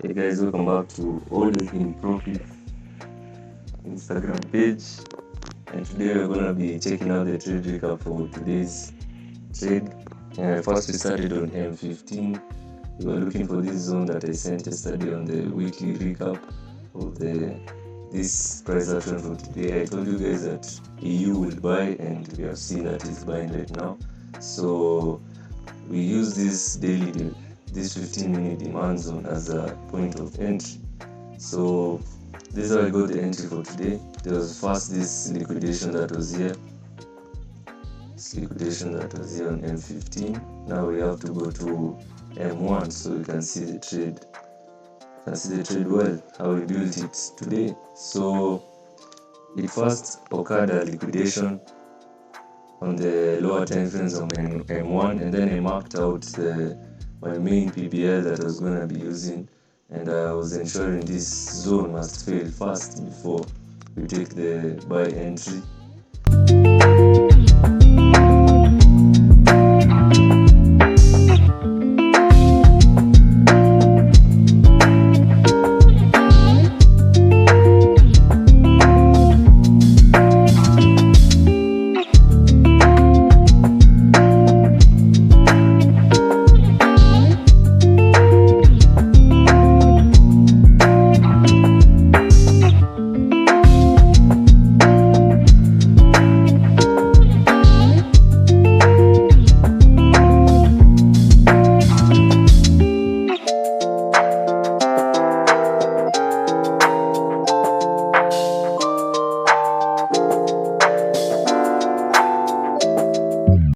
Hey guys, welcome back to Always in Profit Instagram page, and today we're gonna be checking out the trade recap for today's trade. First, we started on M15. We were looking for this zone that I sent yesterday on the weekly recap of this price action for today. I told you guys that EU will buy, and we have seen that it's buying right now. So we use this 15-minute demand zone as a point of entry. So this is how I got the entry for today. There was first this liquidation that was here. On M15. Now we have to go to M1 so you can see the trade. Well, how we built it today. So it first occurred a liquidation on the lower time frames on M1, and then I marked out my main PBL that I was going to be using, and I was ensuring this zone must fail first before we take the buy entry.